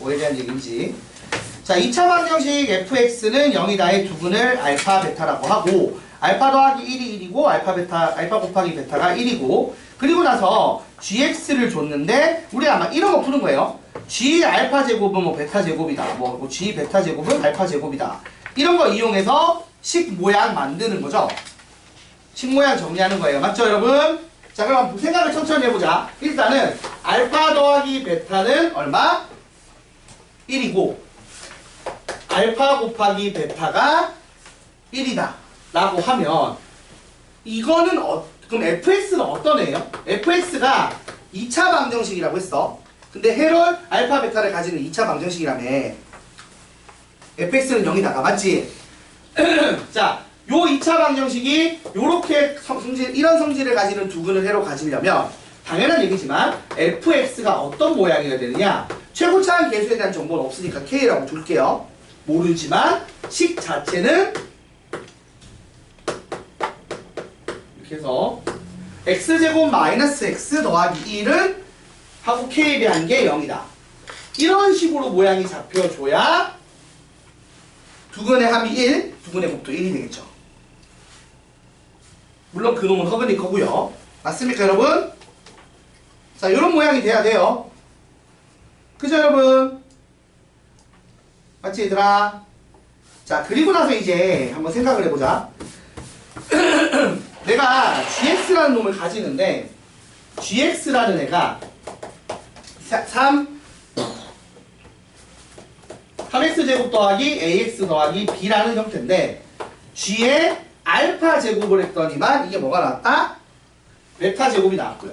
뭐에 대한 얘기인지. 자, 2차 방정식 fx는 0이다의 두근을 알파 베타라고 하고 알파 더하기 1이 1이고 알파 곱하기 베타가 1이고 그리고 나서 gx를 줬는데 우리 아마 이런 거 푸는 거예요. g 알파 제곱은 뭐 베타 제곱이다. 뭐 g 베타 제곱은 알파 제곱이다. 이런 거 이용해서 식 모양 만드는 거죠. 식 모양 정리하는 거예요. 맞죠, 여러분? 자, 그럼 생각을 천천히 해보자. 일단은 알파 더하기 베타는 얼마? 1이고 알파 곱하기 베타가 1이다 라고 하면 이거는 그럼 fx는 어떤 애예요? fx가 2차 방정식이라고 했어. 근데 해럴 알파 베타를 가지는 2차 방정식이라며. fx는 0이다가 맞지? 자, 요 2차 방정식이 요렇게 이런 성질을 가지는 두근을 해로 가지려면 당연한 얘기지만 fx가 어떤 모양이어야 되느냐? 최고차항 계수에 대한 정보는 없으니까 k라고 둘게요. 모르지만 식 자체는 이렇게 해서 x제곱 마이너스 x 더하기 1은 하고 k에 대한 게 0이다. 이런 식으로 모양이 잡혀줘야 두근의 합이 1, 두근의 곱도 1이 되겠죠. 물론 그놈은 허근이 거고요. 맞습니까, 여러분? 자, 이런 모양이 돼야 돼요. 그죠, 여러분? 맞지, 얘들아? 자, 그리고 나서 이제 한번 생각을 해보자. 내가 gx라는 놈을 가지는데 gx라는 애가 3x제곱 더하기 ax 더하기 b라는 형태인데 g에 알파 제곱을 했더니만 이게 뭐가 나왔다? 베타 제곱이 나왔고요.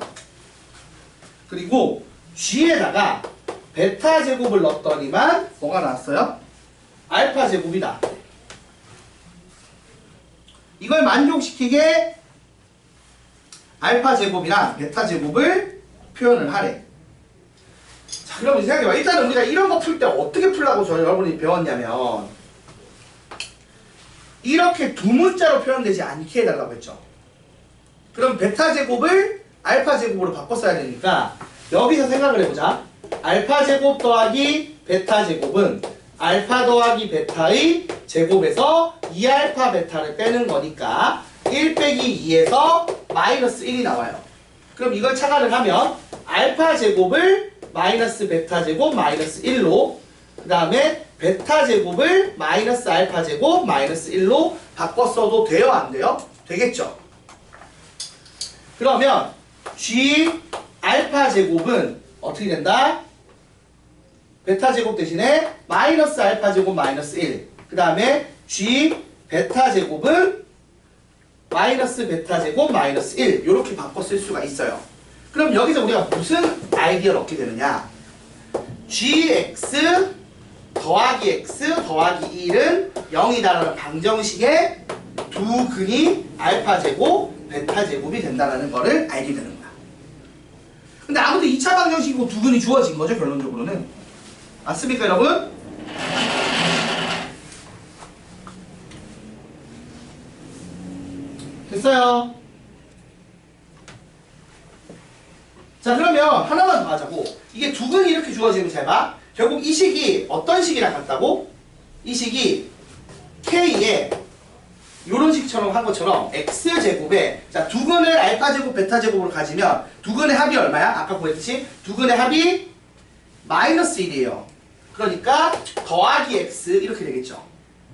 그리고 g에다가 베타 제곱을 넣었더니만 뭐가 나왔어요? 알파 제곱이 나왔대. 이걸 만족시키게 알파 제곱이랑 베타 제곱을 표현을 하래. 자, 그럼 생각해봐. 일단은 우리가 이런 거 풀 때 어떻게 풀라고 여러분이 배웠냐면 이렇게 두 문자로 표현되지 않게 해달라고 했죠. 그럼 베타 제곱을 알파 제곱으로 바꿔 써야 되니까 여기서 생각을 해보자. 알파 제곱 더하기 베타 제곱은 알파 더하기 베타의 제곱에서 2알파 베타를 빼는 거니까 1 빼기 2에서 마이너스 1이 나와요. 그럼 이걸 차감을 하면 알파 제곱을 마이너스 베타 제곱 마이너스 1로 그 다음에 베타 제곱을 마이너스 알파 제곱 마이너스 1로 바꿔 써도 돼요? 안 돼요? 되겠죠? 그러면 g 알파 제곱은 어떻게 된다? 베타 제곱 대신에 마이너스 알파 제곱 마이너스 1. 그 다음에 g 베타 제곱은 마이너스 베타 제곱 마이너스 1. 이렇게 바꿔 쓸 수가 있어요. 그럼 여기서 우리가 무슨 아이디어를 얻게 되느냐? gx 더하기 x 더하기 1은 0이다라는 방정식의 두 근이 알파 제곱, 베타 제곱이 된다는 거를 알게 되는 거야. 근데 아무튼 2차 방정식이고 두 근이 주어진 거죠, 결론적으로는. 맞습니까, 여러분? 됐어요. 자, 그러면 하나만 더 하자고. 이게 두 근이 이렇게 주어지면 잘 봐. 결국 이 식이 어떤 식이랑 같다고? 이 식이 K에 요런 식처럼 한 것처럼 X제곱에 자, 두 근을 알파제곱, 베타제곱으로 가지면 두 근의 합이 얼마야? 아까 보였듯이 두 근의 합이 마이너스 1이에요. 그러니까 더하기 X 이렇게 되겠죠.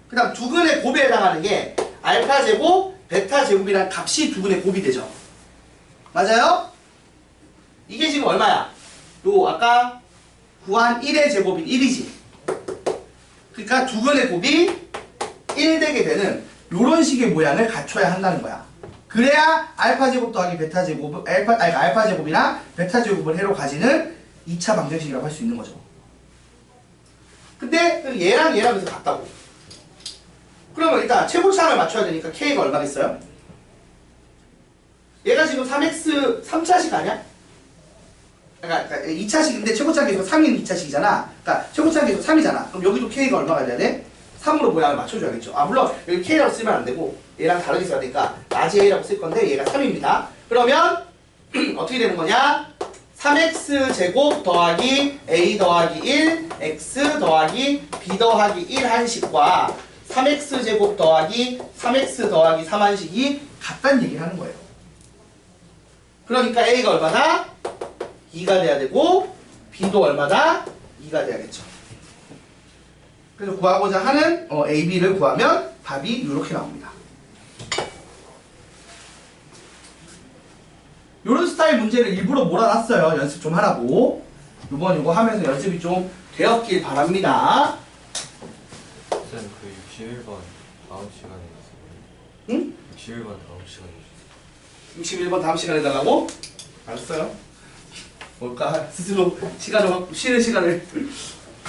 그 다음 두 근의 곱에 해당하는 게 알파제곱, 베타제곱이라는 값이 두 근의 곱이 되죠. 맞아요? 이게 지금 얼마야? 요 아까 구한 1의 제곱인 1이지. 그러니까 두 근의 곱이 1 되게 되는 요런 식의 모양을 갖춰야 한다는 거야. 그래야 알파제곱 더하기 베타제곱, 알파제곱이나 베타제곱을 해로 가지는 2차 방정식이라고 할 수 있는 거죠. 근데 얘랑 얘랑 그래서 같다고. 그러면 일단 최고차항을 맞춰야 되니까 K가 얼마겠어요? 얘가 지금 3x 3차식 아니야? 그러니까 2차식인데 최고차항 계수가 3인 2차식이잖아. 그러니까 최고차항 계수가 3이잖아. 그럼 여기도 K가 얼마가 돼야 돼? 3으로 모양을 맞춰줘야겠죠. 아, 물론 여기 K라고 쓰면 안 되고 얘랑 다르게 써야 되니까 낮에 A라고 쓸 건데 얘가 3입니다. 그러면 어떻게 되는 거냐? 3x 제곱 더하기 a 더하기 1 x 더하기 b 더하기 1 한식과 3x 제곱 더하기 3x 더하기 3 한식이 같다는 얘기를 하는 거예요. 그러니까 a가 얼마다? 2가 돼야 되고 b도 얼마다? 2가 돼야겠죠. 그래서 구하고자 하는 a, b를 구하면 답이 이렇게 나옵니다. 이런 스타일 문제를 일부러 몰아놨어요. 연습 좀 하라고. 이번 이거 하면서 연습이 좀 되었길 바랍니다. 쌤, 그 61번 다음 시간에 있어요. 응? 61번 다음 시간에 있어요. 61번 다음 시간에 달라고? 알았어요. 뭘까? 스스로 시간을 쉬는 시간을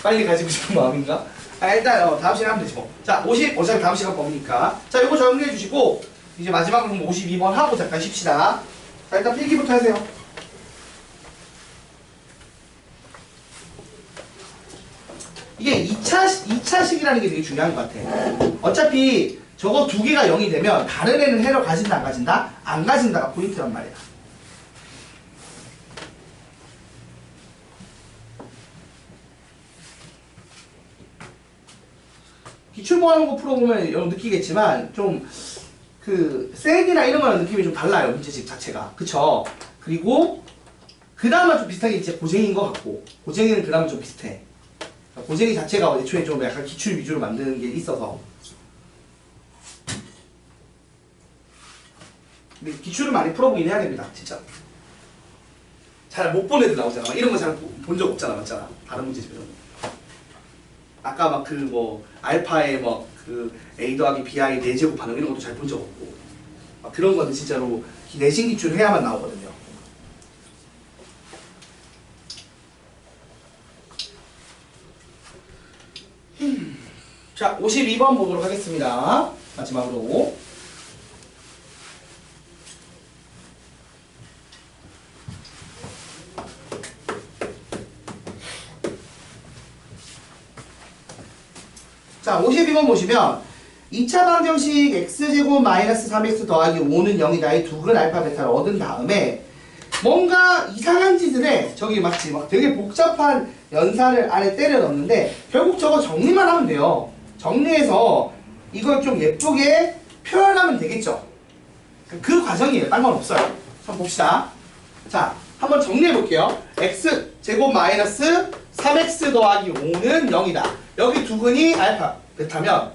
빨리 가지고 싶은 마음인가? 일단 다음 시간에 하면 되지 뭐. 자, 50 어차피 다음 시간 범위니까. 자, 이거 정리해 주시고 이제 마지막으로 52번 하고 잠깐 쉽시다. 자, 일단 필기부터 하세요. 이게 2차식이라는 게 되게 중요한 것 같아. 어차피 저거 두 개가 0이 되면 다른 애는 해러 가진다 안 가진다? 안 가진다가 포인트란 말이야. 기출모하는 거 풀어보면 여러분 느끼겠지만 좀 그 셀이나 이런 거랑 느낌이 좀 달라요. 문제집 자체가. 그쵸? 그리고 그 다음은 좀 비슷하게 이제 고쟁이인 것 같고 고쟁이는 그 다음은 좀 비슷해. 고쟁이 자체가 애초에 좀 약간 기출 위주로 만드는 게 있어서 근데 기출을 많이 풀어보긴 해야 됩니다. 진짜 잘 못 본 애들 나오잖아. 막 이런 거 잘 본 적 없잖아. 맞잖아. 다른 문제집에서는 아까 막 그 뭐 알파의 뭐 그 a 더하기 bi 4제곱 반응 이런 것도 잘 본 적 없고 막 그런 거는 진짜로 내신 기출을 해야만 나오거든요. 자, 52번 보도록 하겠습니다. 마지막으로. 자, 52번 보시면 2차 방정식 x제곱 마이너스 3x 더하기 5는 0이다의 두근 알파 베타를 얻은 다음에 뭔가 이상한 짓을 해. 저기 맞지? 막 되게 복잡한 연산을 안에 때려 넣는데 결국 저거 정리만 하면 돼요. 정리해서 이걸 좀 예쁘게 표현하면 되겠죠. 그 과정이에요. 딴 건 없어요. 한번 봅시다. 자, 한번 정리해 볼게요. x제곱 마이너스 3x 더하기 5는 0이다. 여기 두근이 알파 베타면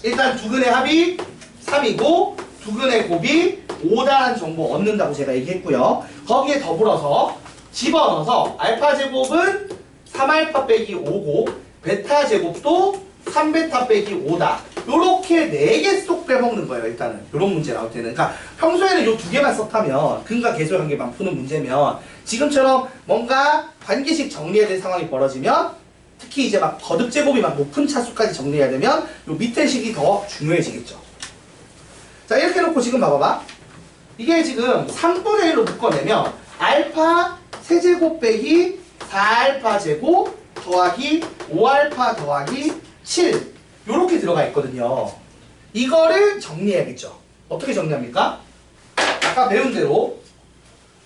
일단 두근의 합이 3이고 두근의 곱이 5다라는 정보 얻는다고 제가 얘기했고요. 거기에 더불어서 집어넣어서 알파 제곱은 3알파 빼기 5고 베타 제곱도 3베타 빼기 5다. 요렇게 4개 쏙 빼먹는 거예요. 일단은 요런 문제 나올 때는. 그러니까 평소에는 요 두 개만 썼다면 근과 계수 관계만 푸는 문제면 지금처럼 뭔가 관계식 정리해야 될 상황이 벌어지면 특히 이제 막 거듭 제곱이 막 높은 차수까지 정리해야 되면 요 밑에 식이 더 중요해지겠죠. 자, 이렇게 놓고 지금 봐봐봐. 이게 지금 3분의 1로 묶어내면 알파 세제곱 빼기 4알파 제곱 더하기 5알파 더하기 7 요렇게 들어가 있거든요. 이거를 정리해야겠죠. 어떻게 정리합니까? 아까 배운 대로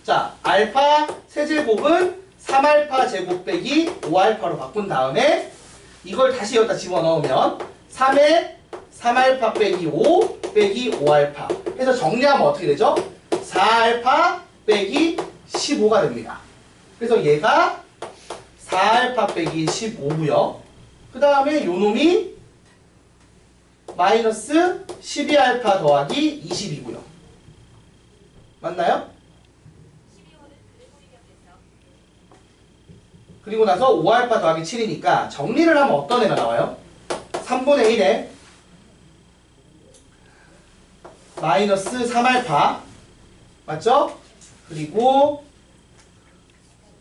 자, 알파 세제곱은 3알파 제곱 빼기 5알파로 바꾼 다음에 이걸 다시 여기다 집어넣으면 3에 3알파 빼기 5 빼기 5알파 해서 정리하면 어떻게 되죠? 4알파 빼기 15가 됩니다. 그래서 얘가 4알파 빼기 15고요. 그 다음에 요놈이 마이너스 12알파 더하기 20이고요. 맞나요? 그리고 나서 5알파 더하기 7이니까 정리를 하면 어떤 애가 나와요? 3분의 1에 마이너스 3알파 맞죠? 그리고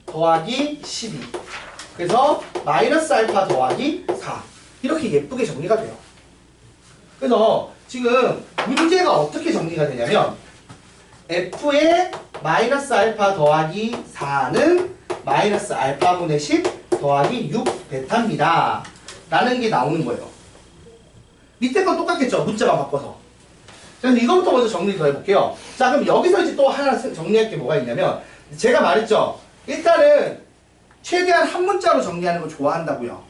더하기 12 그래서 마이너스 알파 더하기 4 이렇게 예쁘게 정리가 돼요. 그래서 지금 문제가 어떻게 정리가 되냐면 f의 마이너스 알파 더하기 4는 마이너스 알파분의 10 더하기 6 베타입니다. 라는 게 나오는 거예요. 밑에 건 똑같겠죠? 문자만 바꿔서. 그래서 이거부터 먼저 정리 더 해볼게요. 자, 그럼 여기서 이제 또 하나 정리할 게 뭐가 있냐면 제가 말했죠. 일단은 최대한 한 문자로 정리하는 걸 좋아한다고요.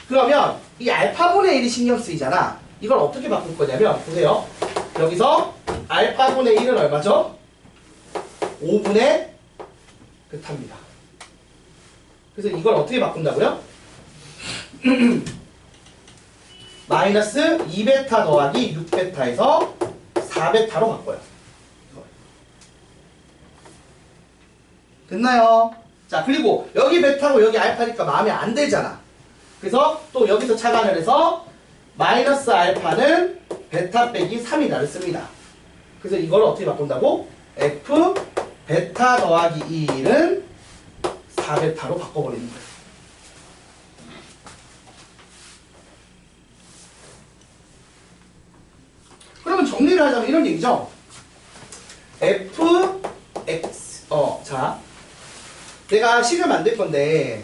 그러면 이 알파분의 1이 신경 쓰이잖아. 이걸 어떻게 바꿀 거냐면 보세요. 여기서 알파분의 1은 얼마죠? 5분의 베타입니다. 그래서 이걸 어떻게 바꾼다고요? 마이너스 2베타 더하기 6베타에서 4베타로 바꿔요. 됐나요? 자, 그리고 여기 베타고 여기 알파니까 마음에 안 들잖아. 그래서 또 여기서 차단을 해서 마이너스 알파는 베타 빼기 3이다를 씁니다. 그래서 이걸 어떻게 바꾼다고? F 베타 더하기 2는 4베타로 바꿔버리는 거예요. 그러면 정리를 하자면 이런 얘기죠. F, X, 자. 내가 식을 만들 건데,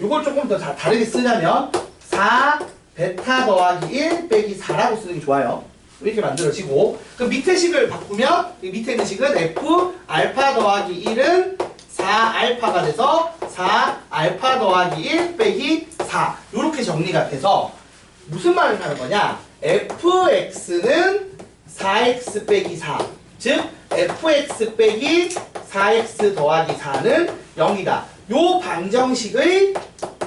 요걸 조금 더 다르게 쓰려면, 4 베타 더하기 1 빼기 4라고 쓰는 게 좋아요. 이렇게 만들어지고, 그 밑에 식을 바꾸면, 이 밑에 있는 식은 F 알파 더하기 1은 4 알파가 돼서 4 알파 더하기 1 빼기 4. 요렇게 정리가 돼서, 무슨 말을 하는 거냐? fx는 4x 빼기 4. 즉, fx 빼기 4x 더하기 4는 0이다. 요 방정식의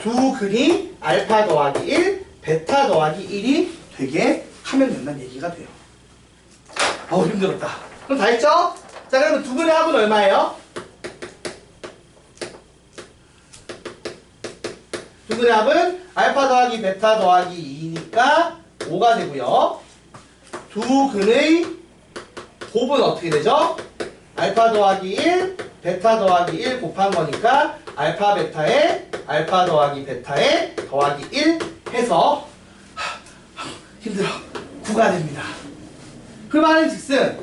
두 근이 알파 더하기 1, 베타 더하기 1이 되게 하면 된다는 얘기가 돼요. 힘들었다. 그럼 다 했죠? 자, 그러면 두 근의 합은 얼마예요? 두 근의 합은 알파 더하기 베타 더하기 2니까 5가 되고요. 두 근의 곱은 어떻게 되죠? 알파 더하기 1, 베타 더하기 1 곱한 거니까 알파 베타에 알파 더하기 베타에 더하기 1 해서 힘들어. 9가 됩니다. 그 말은 즉슨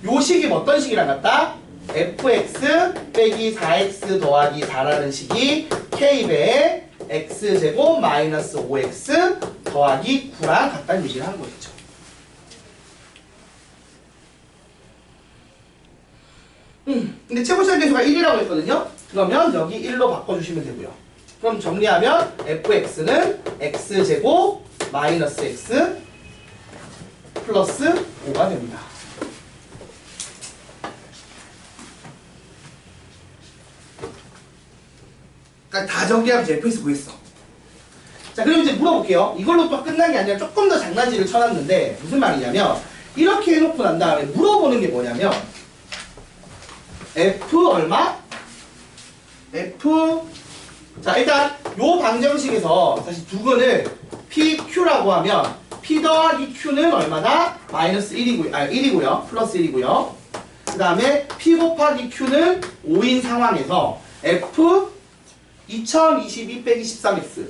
요 식이 어떤 식이랑 같다? fx 빼기 4x 더하기 4라는 식이 k배에 x제곱 마이너스 5x 더하기 9랑 같다는 얘기를 하는 거겠죠. 근데 최고시한 계수가 1이라고 했거든요. 그러면 여기 1로 바꿔주시면 되고요. 그럼 정리하면 fx는 x제곱 마이너스 x 플러스 5가 됩니다. 그러니까 다 정리하면 이제 fx 구했어. 자, 그럼 이제 물어볼게요. 이걸로 또 끝난 게 아니라 조금 더 장난질을 쳐놨는데 무슨 말이냐면 이렇게 해놓고 난 다음에 물어보는 게 뭐냐면 F 얼마? F 자, 일단 요 방정식에서 사실 두 근을 PQ라고 하면 P 더하기 Q는 얼마나? 마이너스 1이고요. 플러스 1이고요. 그 다음에 P 곱하기 Q는 5인 상황에서 F 2022 빼기 13x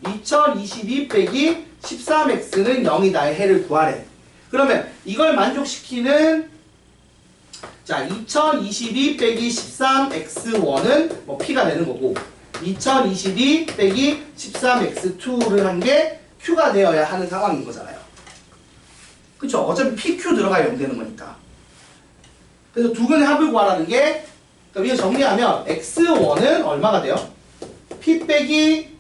2022 빼기 13x는 0이다의 해를 구하래. 그러면 이걸 만족시키는 자, 2022 빼기 13x1은 뭐 P가 되는 거고 2022 빼기 13x2를 한 게 Q가 되어야 하는 상황인 거잖아요. 그쵸? 어차피 PQ 들어가야 0 되는 거니까. 그래서 두 근의 합을 구하라는 게 그러니까 위에 정리하면 x1은 얼마가 돼요? P 빼기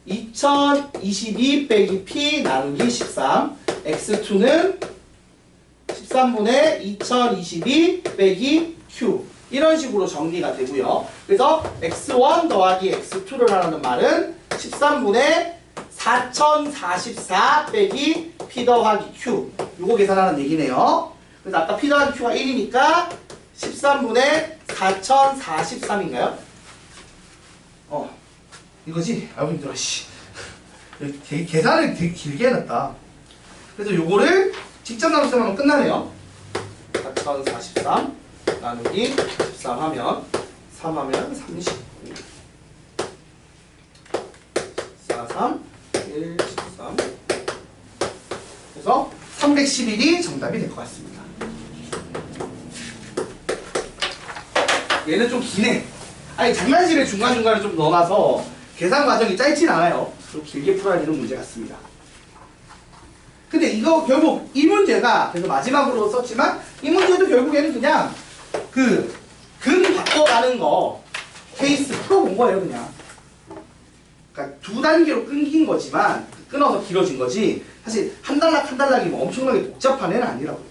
2022 빼기 P 나누기 13 x2는 13분의 2022 빼기 Q 이런 식으로 정리가 되고요. 그래서 x1 더하기 x2를 하라는 말은 13분의 4044 빼기 P 더하기 Q 요거 계산하는 얘기네요. 그래서 아까 P 더하기 Q가 1이니까 13분의 4043인가요? 이거지? 아이고 힘들어 씨. 계산을 되게 길게 해놨다. 그래서 요거를 직접 나누기만 하면 끝나네요. 4043 나누기 13 하면 3 하면 30 43 1 13 그래서 311이 정답이 될 것 같습니다. 얘는 좀 기네. 아니 장난질을 중간중간에 좀 넣어놔서 계산 과정이 짧진 않아요. 좀 길게 풀어야 되는 문제 같습니다. 근데 이거 결국 이 문제가 그래서 마지막으로 썼지만 이 문제도 결국에는 그냥 그 근 바꿔가는 거 케이스 풀어본 거예요 그냥. 그러니까 두 단계로 끊긴 거지만 끊어서 길어진 거지 사실 한 단락 한 단락이 뭐 엄청나게 복잡한 애는 아니라고요.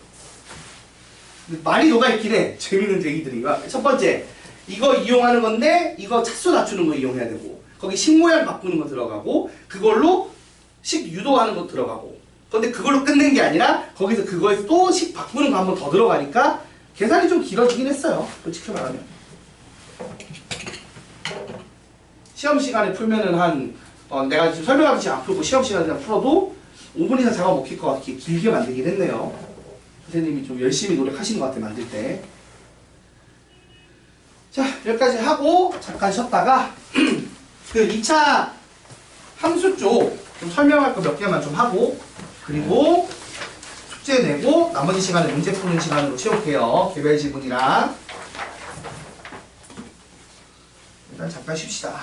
많이 녹아있긴 해. 재밌는 얘기들이. 첫 번째 이거 이용하는 건데 이거 차수 낮추는 거 이용해야 되고 거기 식 모양 바꾸는 거 들어가고 그걸로 식 유도하는 거 들어가고 근데 그걸로 끝낸 게 아니라 거기서 그거에서 또 식 바꾸는 거 한 번 더 들어가니까 계산이 좀 길어지긴 했어요. 솔직히 말하면. 시험 시간에 풀면은 내가 지금 설명하듯이 안 풀고 시험 시간에 그냥 풀어도 5분 이상 잡아 먹힐 것 같게 길게 만들긴 했네요. 선생님이 좀 열심히 노력하신 것 같아 만들 때. 자 여기까지 하고 잠깐 쉬었다가 그 2차 함수 쪽 좀 설명할 거 몇 개만 좀 하고 그리고 숙제 내고 나머지 시간에 문제 푸는 시간으로 채울게요. 개별 지문이랑 일단 잠깐 쉽시다.